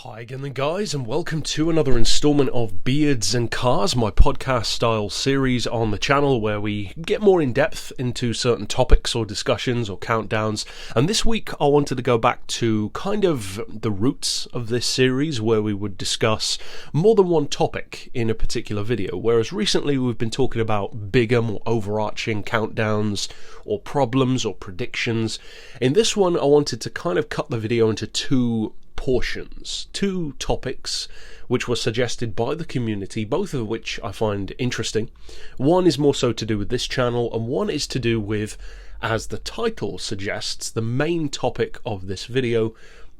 Hi again then guys, and welcome to another instalment of Beards and Cars, my podcast style series on the channel where we get more in depth into certain topics or discussions or countdowns. And this week I wanted to go back to kind of the roots of this series where we would discuss more than one topic in a particular video, whereas recently we've been talking about bigger, more overarching countdowns or problems or predictions. In this one I wanted to kind of cut the video into two portions, two topics which were suggested by the community, both of which I find interesting. One is more so to do with this channel, and one is to do with, as the title suggests, the main topic of this video,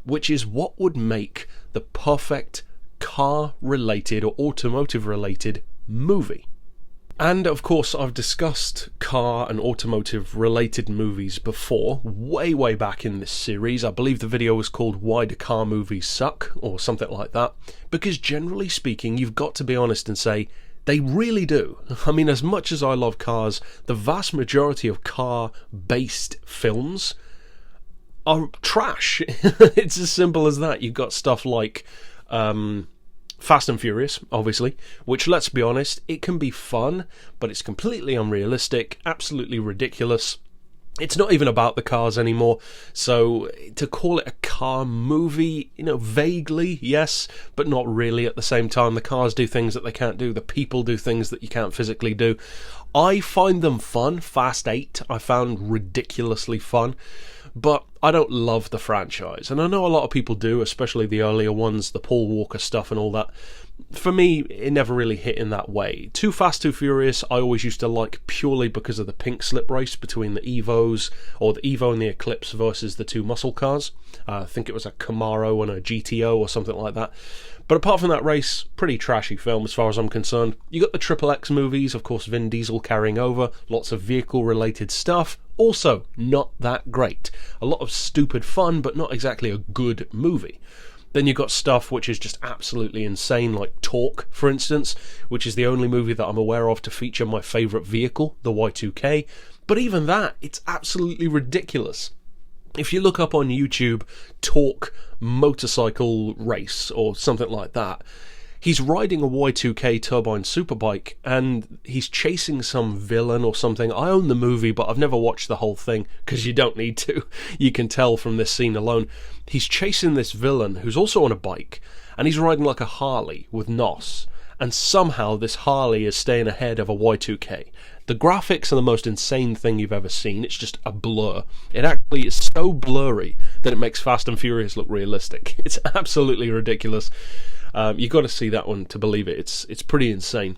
which is what would make the perfect car-related or automotive-related movie. And of course I've discussed car and automotive related movies before, way back in this series. I believe the video was called Why Do Car Movies Suck? Or something like that, because generally speaking you've got to be honest and say they really do. I mean, as much as I love cars, the vast majority of car based films are trash. It's as simple as that. You've got stuff like Fast and Furious, obviously, which, let's be honest, it can be fun, but it's completely unrealistic, absolutely ridiculous. It's not even about the cars anymore, so to call it a car movie, vaguely, yes, but not really at the same time. The cars do things that they can't do, the people do things that you can't physically do. I find them fun. Fast 8 I found ridiculously fun, but I don't love the franchise, and I know a lot of people do, especially the earlier ones, the Paul Walker stuff and all that. For me, it never really hit in that way. Too Fast, Too Furious, I always used to like purely because of the pink slip race between the Evos, or the Evo and the Eclipse versus the two muscle cars. I think it was a Camaro and a GTO or something like that. But apart from that race, pretty trashy film as far as I'm concerned. You got the Triple X movies, of course Vin Diesel carrying over, lots of vehicle related stuff. Also, not that great. A lot of stupid fun, but not exactly a good movie. Then you've got stuff which is just absolutely insane, like Torque, for instance, which is the only movie that I'm aware of to feature my favourite vehicle, the Y2K. But even that, it's absolutely ridiculous. If you look up on YouTube, Torque motorcycle race, or something like that, he's riding a Y2K turbine superbike and he's chasing some villain or something. I own the movie, but I've never watched the whole thing because you don't need to. You can tell from this scene alone. He's chasing this villain who's also on a bike, and he's riding like a Harley with NOS, and somehow this Harley is staying ahead of a Y2K. The graphics are the most insane thing you've ever seen. It's just a blur. It actually is so blurry that it makes Fast and Furious look realistic. It's absolutely ridiculous. You've got to see that one to believe it. It's pretty insane.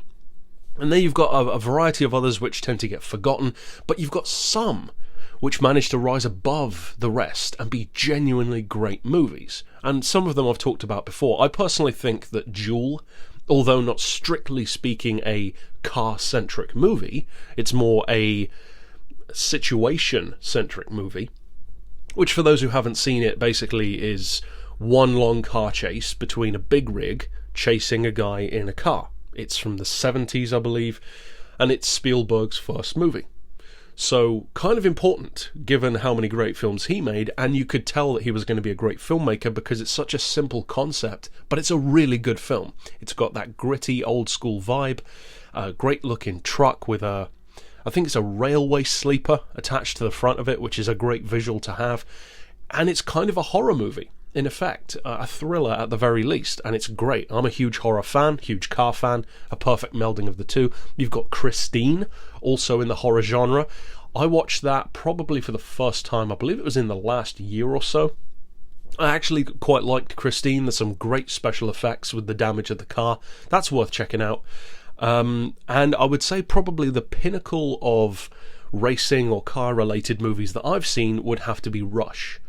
And then you've got a variety of others which tend to get forgotten, but you've got some which manage to rise above the rest and be genuinely great movies. And some of them I've talked about before. I personally think that Duel, although not strictly speaking a car-centric movie, it's more a situation-centric movie, which for those who haven't seen it basically is one long car chase between a big rig chasing a guy in a car. It's from the 70s, I believe, and it's Spielberg's first movie. So, kind of important, given how many great films he made, and you could tell that he was going to be a great filmmaker because it's such a simple concept, but it's a really good film. It's got that gritty, old-school vibe, a great-looking truck with I think it's a railway sleeper attached to the front of it, which is a great visual to have, and it's kind of a horror movie. In effect, a thriller at the very least, and it's great. I'm a huge horror fan, huge car fan, a perfect melding of the two. You've got Christine, also in the horror genre. I watched that probably for the first time, I believe it was in the last year or so. I actually quite liked Christine. There's some great special effects with the damage of the car. That's worth checking out. And I would say probably the pinnacle of racing or car-related movies that I've seen would have to be Rush,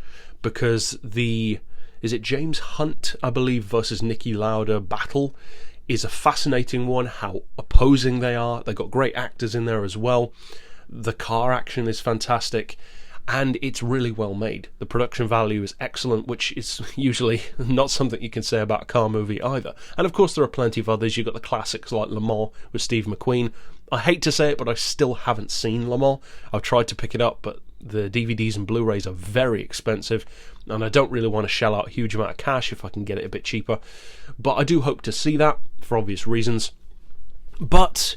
because is it James Hunt, I believe, versus Niki Lauda battle is a fascinating one, how opposing they are. They've got great actors in there as well. The car action is fantastic, and it's really well made. The production value is excellent, which is usually not something you can say about a car movie either. And of course there are plenty of others. You've got the classics like Le Mans with Steve McQueen. I hate to say it, but I still haven't seen Le Mans. I've tried to pick it up, but The DVDs and Blu-rays are very expensive, and I don't really want to shell out a huge amount of cash if I can get it a bit cheaper. But I do hope to see that, for obvious reasons. But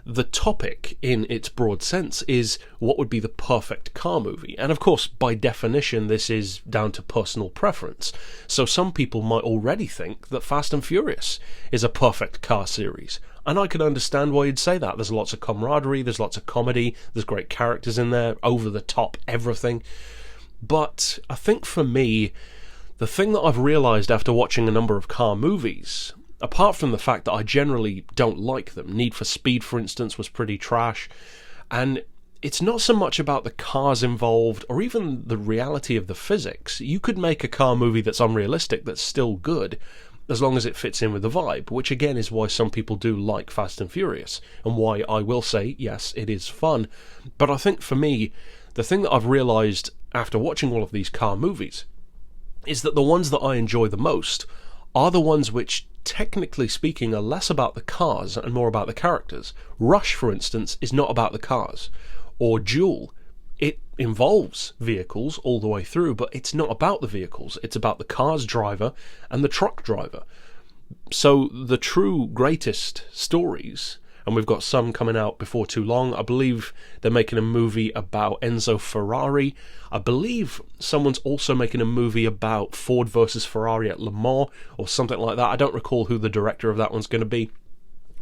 the topic, in its broad sense, is what would be the perfect car movie. And of course, by definition, this is down to personal preference. So some people might already think that Fast and Furious is a perfect car series. And I can understand why you'd say that. There's lots of camaraderie, there's lots of comedy, there's great characters in there, over the top, everything. But I think for me, the thing that I've realised after watching a number of car movies, apart from the fact that I generally don't like them, Need for Speed, for instance, was pretty trash, and it's not so much about the cars involved or even the reality of the physics. You could make a car movie that's unrealistic that's still good, as long as it fits in with the vibe, which again is why some people do like Fast and Furious, and why I will say, yes, it is fun. But I think for me, the thing that I've realised after watching all of these car movies is that the ones that I enjoy the most are the ones which, technically speaking, are less about the cars and more about the characters. Rush, for instance, is not about the cars. Or Duel, it involves vehicles all the way through, but it's not about the vehicles. It's about the car's driver and the truck driver. So the true greatest stories, and we've got some coming out before too long. I believe they're making a movie about Enzo Ferrari. I believe someone's also making a movie about Ford versus Ferrari at Le Mans, or something like that. I don't recall who the director of that one's going to be,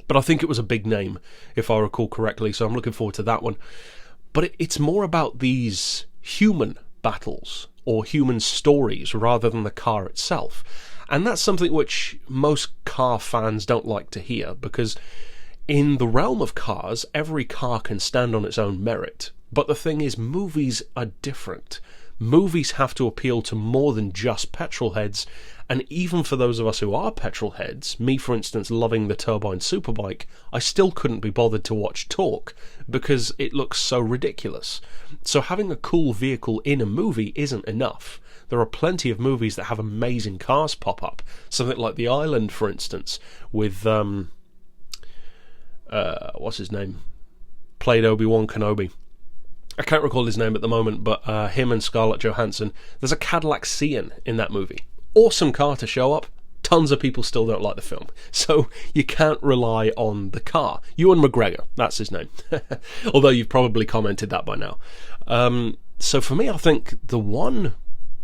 but I think it was a big name, if I recall correctly, so I'm looking forward to that one. But it's more about these human battles, or human stories, rather than the car itself. And that's something which most car fans don't like to hear, because in the realm of cars, every car can stand on its own merit. But the thing is, movies are different. Movies have to appeal to more than just petrol heads, and even for those of us who are petrol heads, me for instance loving the turbine superbike, I still couldn't be bothered to watch Torque because it looks so ridiculous. So having a cool vehicle in a movie isn't enough. There are plenty of movies that have amazing cars pop up. Something like The Island, for instance, with what's his name? Played Obi-Wan Kenobi. I can't recall his name at the moment, but him and Scarlett Johansson. There's a Cadillac Cian in that movie. Awesome car to show up. Tons of people still don't like the film. So you can't rely on the car. Ewan McGregor, that's his name. Although you've probably commented that by now. So for me, I think the one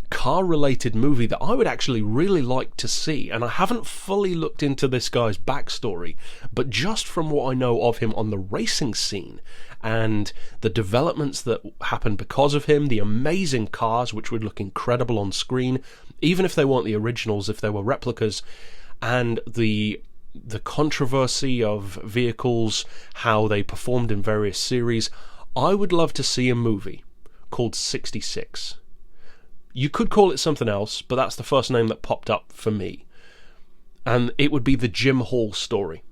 car-related movie that I would actually really like to see, and I haven't fully looked into this guy's backstory, but just from what I know of him on the racing scene and the developments that happened because of him, the amazing cars which would look incredible on screen, even if they weren't the originals, if they were replicas, and the controversy of vehicles, how they performed in various series, I would love to see a movie called 66. You could call it something else, but that's the first name that popped up for me. And it would be the Jim Hall story.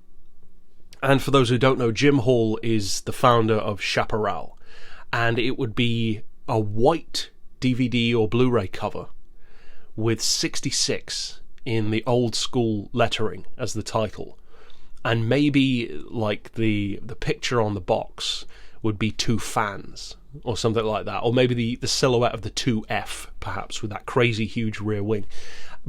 And for those who don't know, Jim Hall is the founder of Chaparral. And it would be a white DVD or Blu-ray cover with 66 in the old school lettering as the title. And maybe like the picture on the box would be two fans or something like that, or maybe the silhouette of the 2F perhaps with that crazy huge rear wing,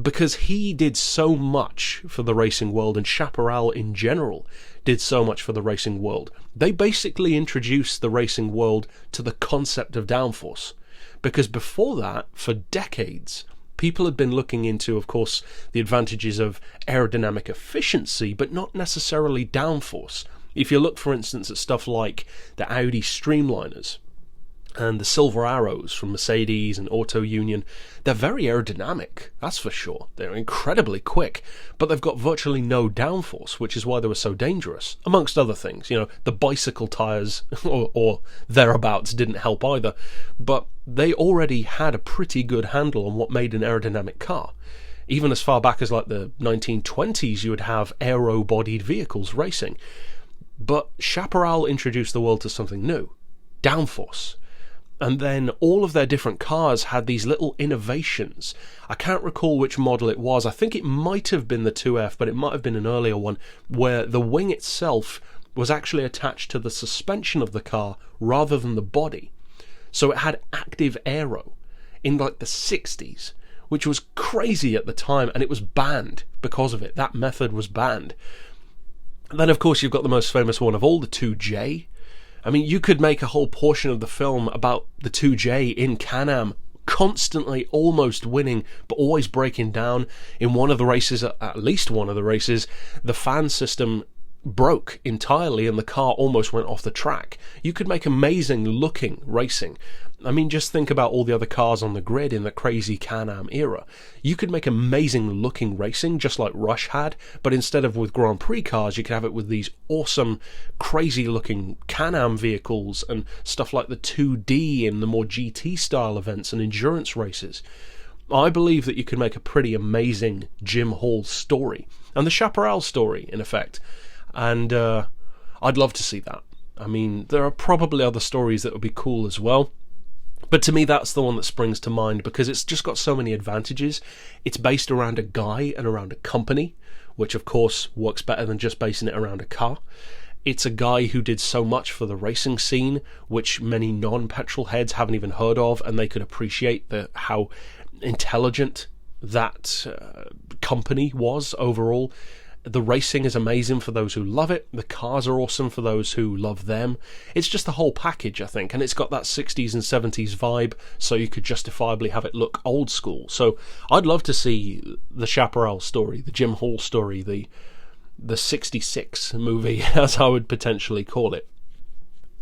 because he did so much for the racing world, and Chaparral in general did so much for the racing world. They basically introduced the racing world to the concept of downforce, because before that, for decades, people had been looking into, of course, the advantages of aerodynamic efficiency, but not necessarily downforce. If you look, for instance, at stuff like the Audi Streamliners and the Silver Arrows from Mercedes and Auto Union, they're very aerodynamic, that's for sure. They're incredibly quick, but they've got virtually no downforce, which is why they were so dangerous, amongst other things. You know, the bicycle tyres or thereabouts didn't help either, but they already had a pretty good handle on what made an aerodynamic car. Even as far back as like the 1920s, you would have aero-bodied vehicles racing. But Chaparral introduced the world to something new, downforce. And then all of their different cars had these little innovations. I can't recall which model it was. I think it might have been the 2F, but it might have been an earlier one, where the wing itself was actually attached to the suspension of the car rather than the body. So it had active aero in like the 60s, which was crazy at the time, and it was banned because of it. That method was banned. And then, of course, you've got the most famous one of all, the 2J. I mean, you could make a whole portion of the film about the 2J in Can-Am, constantly almost winning, but always breaking down. In one of the races, at least one of the races, the fan system broke entirely and the car almost went off the track. You could make amazing looking racing. I mean, just think about all the other cars on the grid in the crazy Can-Am era. You could make amazing looking racing, just like Rush had, but instead of with Grand Prix cars, you could have it with these awesome, crazy looking Can-Am vehicles and stuff like the 2D in the more GT style events and endurance races. I believe that you could make a pretty amazing Jim Hall story, and the Chaparral story, in effect. And I'd love to see that. I mean, there are probably other stories that would be cool as well. But to me, that's the one that springs to mind because it's just got so many advantages. It's based around a guy and around a company, which of course works better than just basing it around a car. It's a guy who did so much for the racing scene, which many non-petrol heads haven't even heard of, and they could appreciate how intelligent that company was overall. The racing is amazing for those who love it. The cars are awesome for those who love them. It's just the whole package, I think, and it's got that 60s and 70s vibe, so you could justifiably have it look old school. So I'd love to see the Chaparral story, the Jim Hall story, the 66 movie, as I would potentially call it.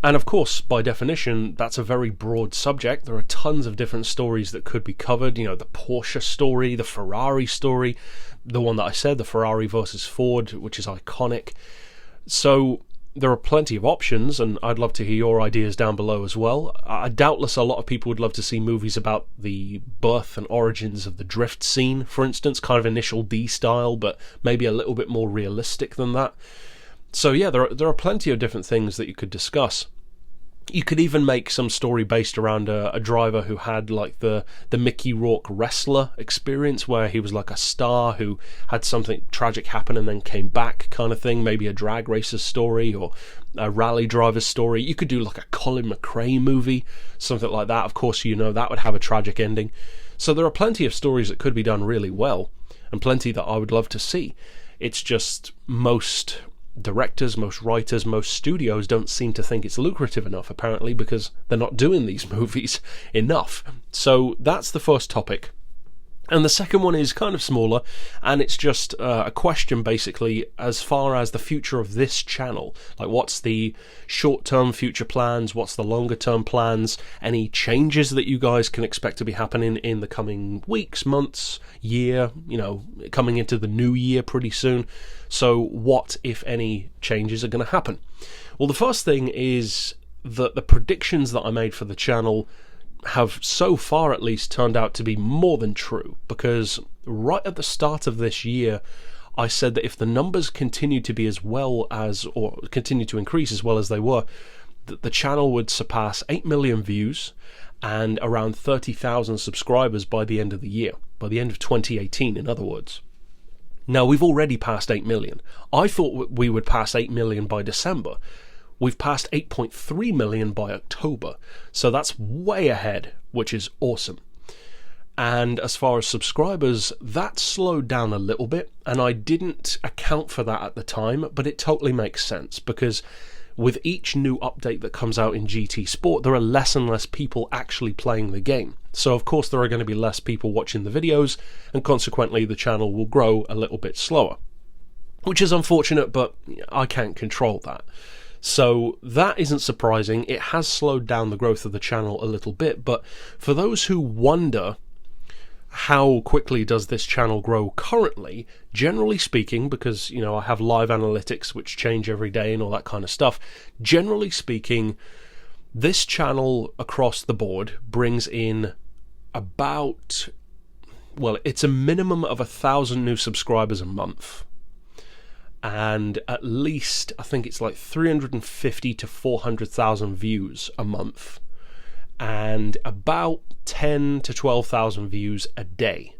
And of course, by definition, that's a very broad subject. There are tons of different stories that could be covered. You know, the Porsche story, the Ferrari story, the one that I said, the Ferrari versus Ford, which is iconic. So there are plenty of options, and I'd love to hear your ideas down below as well. Doubtless a lot of people would love to see movies about the birth and origins of the drift scene, for instance, kind of Initial D style, but maybe a little bit more realistic than that. So yeah, there are plenty of different things that you could discuss. You could even make some story based around a driver who had like the Mickey Rourke wrestler experience, where he was like a star who had something tragic happen and then came back kind of thing. Maybe a drag racer's story or a rally driver's story. You could do like a Colin McRae movie, something like that. Of course, you know, that would have a tragic ending. So there are plenty of stories that could be done really well, and plenty that I would love to see. It's just most directors, most writers, most studios don't seem to think it's lucrative enough, apparently, because they're not doing these movies enough. So that's the first topic. And the second one is kind of smaller, and it's just a question basically as far as the future of this channel. Like, what's the short-term future plans? What's the longer-term plans? Any changes that you guys can expect to be happening in the coming weeks, months, year, you know, coming into the new year pretty soon. So what, if any, changes are going to happen? Well, the first thing is that the predictions that I made for the channel have so far at least turned out to be more than true, because right at the start of this year I said that if the numbers continue to be as well as, or continue to increase as well as they were, that the channel would surpass 8 million views and around 30,000 subscribers by the end of the year, by the end of 2018 in other words. Now, we've already passed 8 million. I thought we would pass 8 million by December. We've passed 8.3 million by October, so that's way ahead, which is awesome. And as far as subscribers, that slowed down a little bit, and I didn't account for that at the time, but it totally makes sense, because with each new update that comes out in GT Sport, there are less and less people actually playing the game. So of course there are going to be less people watching the videos, and consequently the channel will grow a little bit slower. Which is unfortunate, but I can't control that. So that isn't surprising. It has slowed down the growth of the channel a little bit, but for those who wonder how quickly does this channel grow currently, generally speaking, because, you know, I have live analytics which change every day and all that kind of stuff, generally speaking, this channel across the board brings in about, well, it's a minimum of 1,000 new subscribers a month. And at least, I think it's like 350 to 400,000 views a month, and about 10 to 12,000 views a day.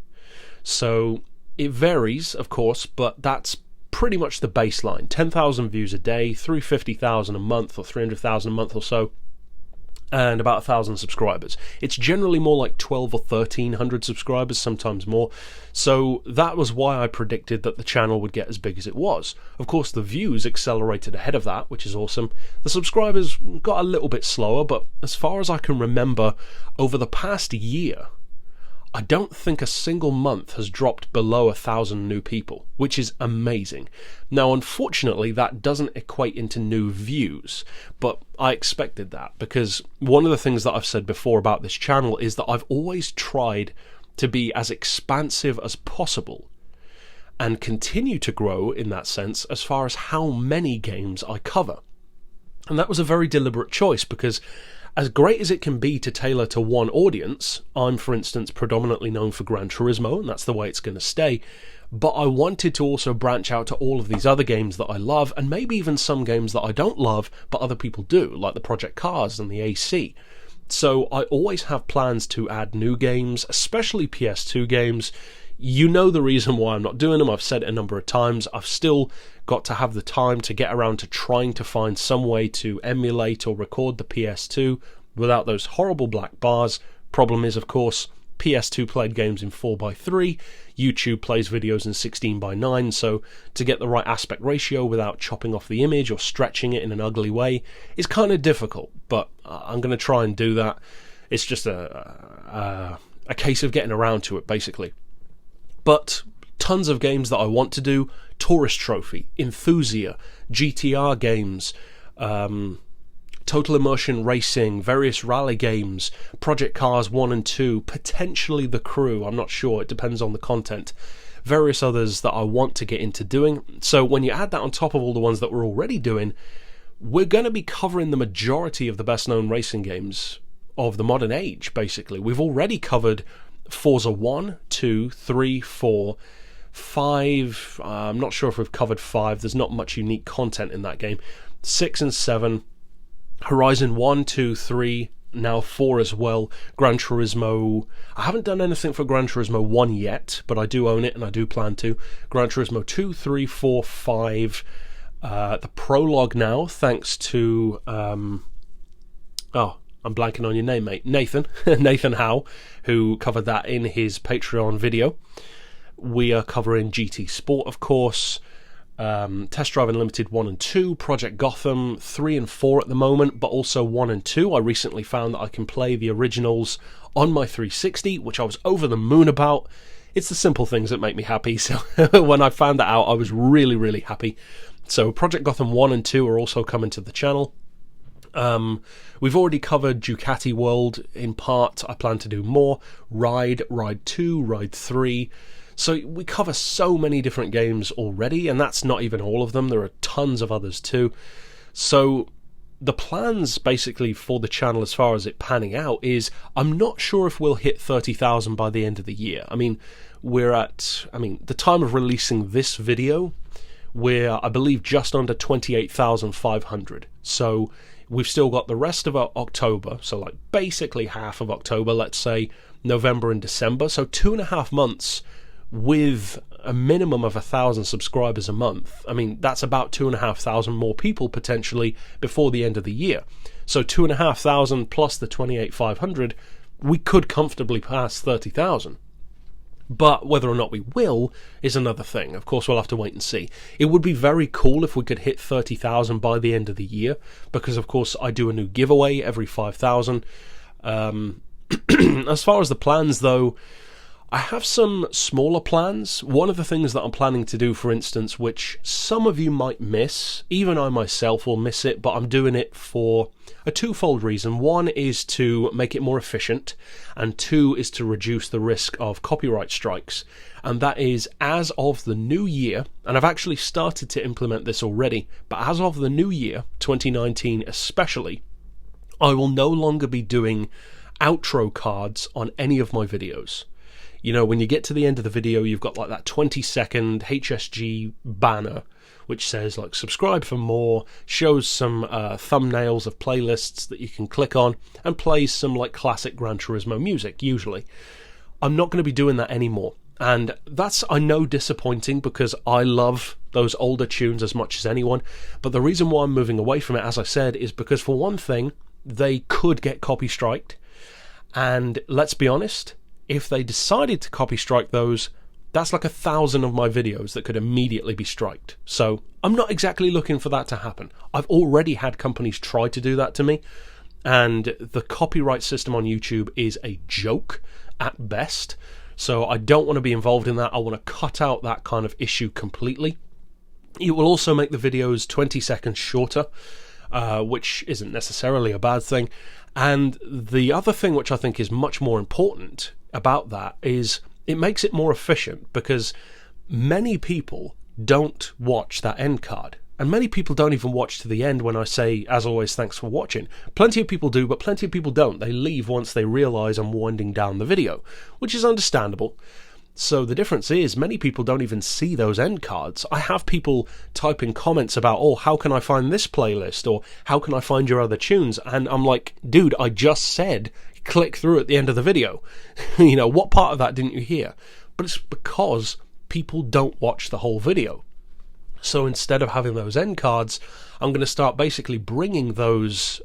So it varies, of course, but that's pretty much the baseline. 10,000 views a day, 350,000 a month, or 300,000 a month or so. and about 1,000 subscribers. It's generally more like 12 or 1,300 subscribers, sometimes more. So that was why I predicted that the channel would get as big as it was. Of course, the views accelerated ahead of that, which is awesome. The subscribers got a little bit slower, but as far as I can remember, over the past year, I don't think a single month has dropped below 1,000 new people, which is amazing. Now, unfortunately, that doesn't equate into new views, but I expected that, because one of the things that I've said before about this channel is that I've always tried to be as expansive as possible and continue to grow in that sense as far as how many games I cover. And that was a very deliberate choice, because as great as it can be to tailor to one audience, I'm, for instance, predominantly known for Gran Turismo, and that's the way it's going to stay, but I wanted to also branch out to all of these other games that I love, and maybe even some games that I don't love, but other people do, like the Project Cars and the AC. So I always have plans to add new games, especially PS2 games. You know the reason why I'm not doing them. I've said it a number of times. I've still got to have the time to get around to trying to find some way to emulate or record the PS2 without those horrible black bars. Problem is, of course, PS2 played games in 4:3, YouTube plays videos in 16:9, so to get the right aspect ratio without chopping off the image or stretching it in an ugly way is kind of difficult, but I'm going to try and do that. It's just a case of getting around to it, basically. But tons of games that I want to do: Tourist Trophy, Enthusia, GTR games, Total Immersion Racing, various rally games, Project Cars 1 and 2, potentially The Crew, I'm not sure, it depends on the content, various others that I want to get into doing. So when you add that on top of all the ones that we're already doing, we're going to be covering the majority of the best known racing games of the modern age, basically. We've already covered Forza 1, 2, 3, 4, 5, I'm not sure if we've covered 5, there's not much unique content in that game, 6 and 7, Horizon 1, 2, 3, now 4 as well, Gran Turismo, I haven't done anything for Gran Turismo 1 yet, but I do own it and I do plan to, Gran Turismo 2, 3, 4, 5, the prologue now, thanks to, I'm blanking on your name, mate. Nathan Howe, who covered that in his Patreon video. We are covering GT Sport, of course, Test Drive Unlimited 1 and 2, Project Gotham 3 and 4 at the moment, but also 1 and 2. I recently found that I can play the originals on my 360, which I was over the moon about. It's the simple things that make me happy, so when I found that out, I was really, really happy. So Project Gotham 1 and 2 are also coming to the channel. We've already covered Ducati World in part. I plan to do more. Ride 2, Ride 3. So we cover so many different games already, and that's not even all of them. There are tons of others too. So the plans basically for the channel as far as it panning out is, I'm not sure if we'll hit 30,000 by the end of the year. I mean, the time of releasing this video, we're, I believe, just under 28,500. So we've still got the rest of October, so like basically half of October, let's say November and December, so 2.5 months with a minimum of 1,000 subscribers a month. I mean, that's about 2,500 more people potentially before the end of the year. So 2,500 plus the 28,500, we could comfortably pass 30,000. But whether or not we will is another thing. Of course, we'll have to wait and see. It would be very cool if we could hit 30,000 by the end of the year, because of course I do a new giveaway every 5,000. As far as the plans though, I have some smaller plans. One of the things that I'm planning to do, for instance, which some of you might miss, even I myself will miss it, but I'm doing it for a twofold reason. One is to make it more efficient, and two is to reduce the risk of copyright strikes. And that is, as of the new year, and I've actually started to implement this already, but as of the new year, 2019 especially, I will no longer be doing outro cards on any of my videos. You know, when you get to the end of the video, you've got like that 20-second HSG banner, which says like subscribe for more, shows some thumbnails of playlists that you can click on, and plays some like classic Gran Turismo music, usually. I'm not going to be doing that anymore. And that's, I know, disappointing, because I love those older tunes as much as anyone. But the reason why I'm moving away from it, as I said, is because for one thing, they could get copy striked. And let's be honest, if they decided to copy strike those, that's like 1,000 of my videos that could immediately be striked. So I'm not exactly looking for that to happen. I've already had companies try to do that to me, and the copyright system on YouTube is a joke at best. So I don't want to be involved in that. I want to cut out that kind of issue completely. It will also make the videos 20 seconds shorter, which isn't necessarily a bad thing. And the other thing which I think is much more important about that is it makes it more efficient, because many people don't watch that end card. And many people don't even watch to the end when I say, as always, thanks for watching. Plenty of people do, but plenty of people don't. They leave once they realise I'm winding down the video, which is understandable. So the difference is many people don't even see those end cards. I have people typing comments about, oh, how can I find this playlist? Or how can I find your other tunes? And I'm like, dude, I just said click through at the end of the video. You know, what part of that didn't you hear? But it's because people don't watch the whole video. So instead of having those end cards, I'm going to start basically bringing those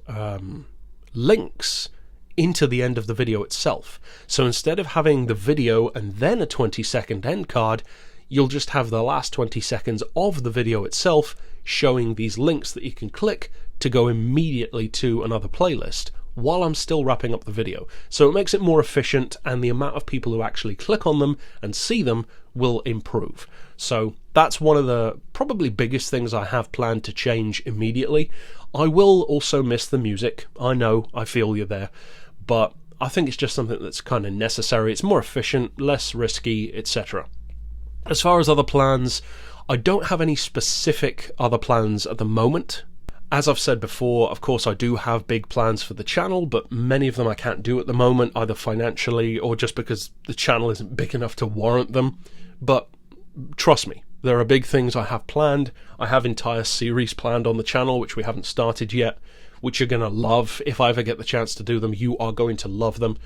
links into the end of the video itself. So instead of having the video and then a 20-second end card, you'll just have the last 20 seconds of the video itself showing these links that you can click to go immediately to another playlist while I'm still wrapping up the video. So it makes it more efficient, and the amount of people who actually click on them and see them will improve. So that's one of the probably biggest things I have planned to change immediately. I will also miss the music. I know, I feel you there. But I think it's just something that's kind of necessary. It's more efficient, less risky, etc. As far as other plans, I don't have any specific other plans at the moment. As I've said before, of course I do have big plans for the channel, but many of them I can't do at the moment, either financially or just because the channel isn't big enough to warrant them. But trust me, there are big things I have planned. I have entire series planned on the channel, which we haven't started yet, which you're going to love. If I ever get the chance to do them, you are going to love them.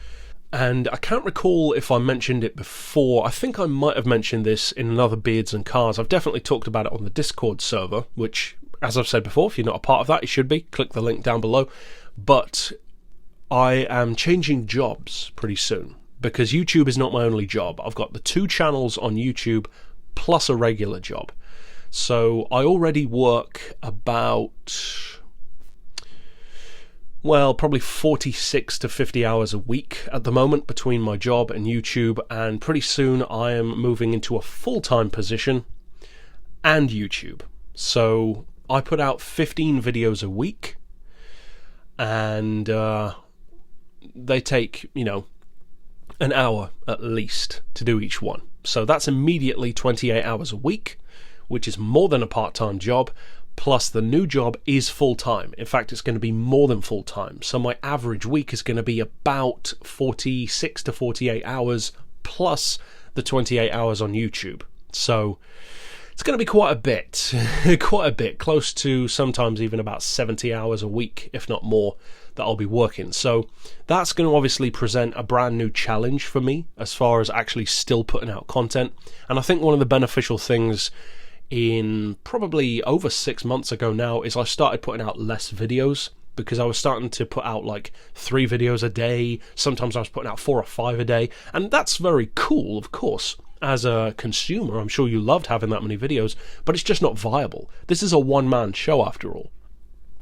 And I can't recall if I mentioned it before. I think I might have mentioned this in another Beards and Cars. I've definitely talked about it on the Discord server, which, as I've said before, if you're not a part of that, you should be. Click the link down below. But I am changing jobs pretty soon, because YouTube is not my only job. I've got the 2 channels on YouTube plus a regular job. So I already work about, well, probably 46 to 50 hours a week at the moment between my job and YouTube, and pretty soon I am moving into a full-time position and YouTube. So I put out 15 videos a week, and they take, you know, an hour at least to do each one. So that's immediately 28 hours a week, which is more than a part-time job. Plus the new job is full-time. In fact, it's going to be more than full-time. So my average week is going to be about 46 to 48 hours plus the 28 hours on YouTube. So it's going to be quite a bit, close to sometimes even about 70 hours a week, if not more, that I'll be working. So that's going to obviously present a brand new challenge for me as far as actually still putting out content. And I think one of the beneficial things in probably over 6 months ago now is I started putting out less videos, because I was starting to put out like 3 videos a day. Sometimes I was putting out 4 or 5 a day, and that's very cool, of course. As a consumer, I'm sure you loved having that many videos, but it's just not viable. This is a one-man show after all.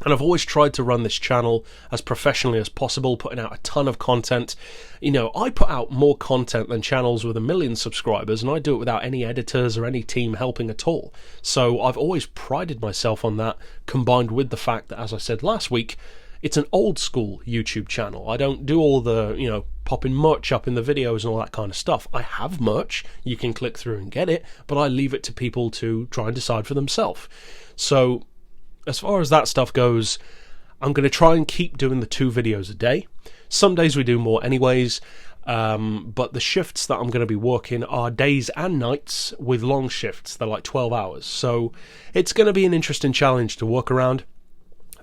And I've always tried to run this channel as professionally as possible, putting out a ton of content. You know, I put out more content than channels with 1 million subscribers, and I do it without any editors or any team helping at all. So I've always prided myself on that, combined with the fact that, as I said last week, it's an old school YouTube channel. I don't do all the, you know, popping merch up in the videos and all that kind of stuff. I have merch, you can click through and get it, but I leave it to people to try and decide for themselves. So as far as that stuff goes, I'm going to try and keep doing the 2 videos a day. Some days we do more anyways, but the shifts that I'm going to be working are days and nights with long shifts. They're like 12 hours. So it's going to be an interesting challenge to work around.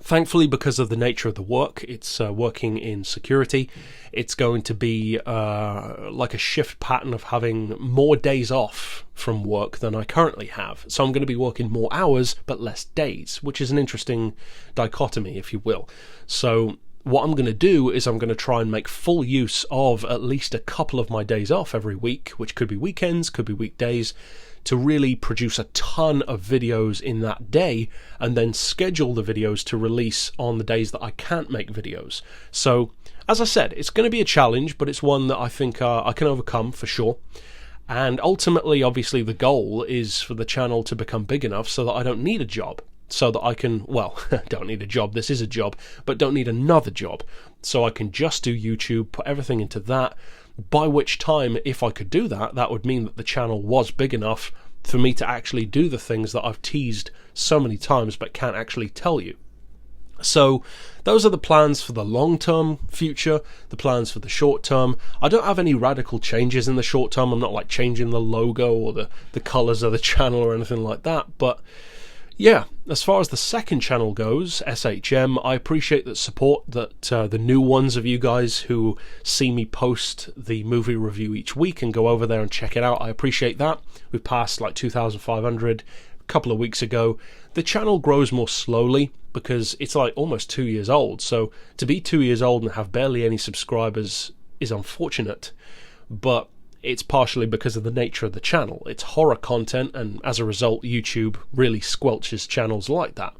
Thankfully, because of the nature of the work, it's working in security, it's going to be like a shift pattern of having more days off from work than I currently have. So I'm going to be working more hours but less days, which is an interesting dichotomy, if you will. So what I'm going to do is I'm going to try and make full use of at least a couple of my days off every week, which could be weekends, could be weekdays, to really produce a ton of videos in that day and then schedule the videos to release on the days that I can't make videos. So, as I said, it's going to be a challenge, but it's one that I think I can overcome for sure. And ultimately, obviously, the goal is for the channel to become big enough so that I don't need a job. So that I can, well, don't need a job, this is a job, but don't need another job. So I can just do YouTube, put everything into that, by which time, if I could do that, that would mean that the channel was big enough for me to actually do the things that I've teased so many times but can't actually tell you. So those are the plans for the long-term future, the plans for the short-term. I don't have any radical changes in the short-term. I'm not like changing the logo or the colours of the channel or anything like that, but yeah, as far as the second channel goes, SHM, I appreciate the support that the new ones of you guys who see me post the movie review each week and go over there and check it out. I appreciate that. We've passed like 2,500 a couple of weeks ago. The channel grows more slowly because it's like almost 2 years old. So to be 2 years old and have barely any subscribers is unfortunate, but it's partially because of the nature of the channel. It's horror content, and as a result, YouTube really squelches channels like that.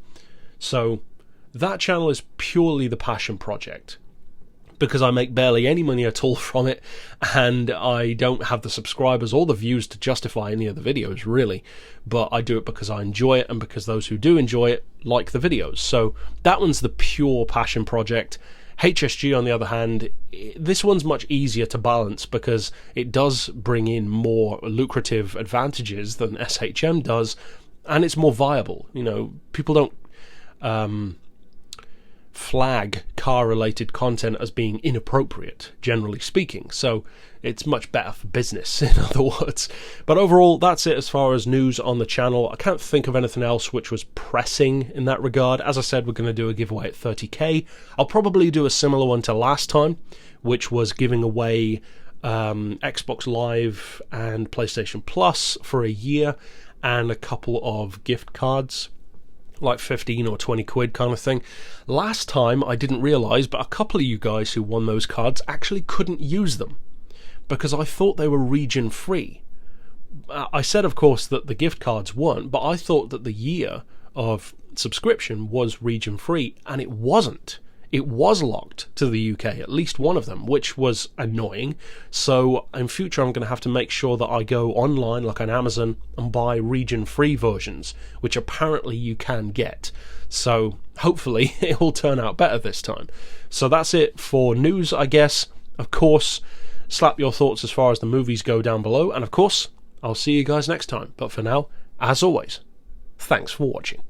So that channel is purely the passion project, because I make barely any money at all from it, and I don't have the subscribers or the views to justify any of the videos, really. But I do it because I enjoy it, and because those who do enjoy it like the videos. So that one's the pure passion project. HSG, on the other hand, this one's much easier to balance because it does bring in more lucrative advantages than SHM does, and it's more viable. You know, people don't flag car-related content as being inappropriate, generally speaking, so it's much better for business, in other words. But overall, that's it as far as news on the channel. I can't think of anything else which was pressing in that regard. As I said, we're going to do a giveaway at 30k. I'll probably do a similar one to last time, which was giving away Xbox Live and PlayStation Plus for a year and a couple of gift cards, like 15 or 20 quid kind of thing. Last time I didn't realise, but a couple of you guys who won those cards actually couldn't use them because I thought they were region free. I said, of course, that the gift cards weren't, but I thought that the year of subscription was region free, and it wasn't. It was locked to the UK, at least one of them, which was annoying. So in future I'm going to have to make sure that I go online, like on Amazon, and buy region-free versions, which apparently you can get. So hopefully it will turn out better this time. So that's it for news, I guess. Of course, slap your thoughts as far as the movies go down below, and of course, I'll see you guys next time. But for now, as always, thanks for watching.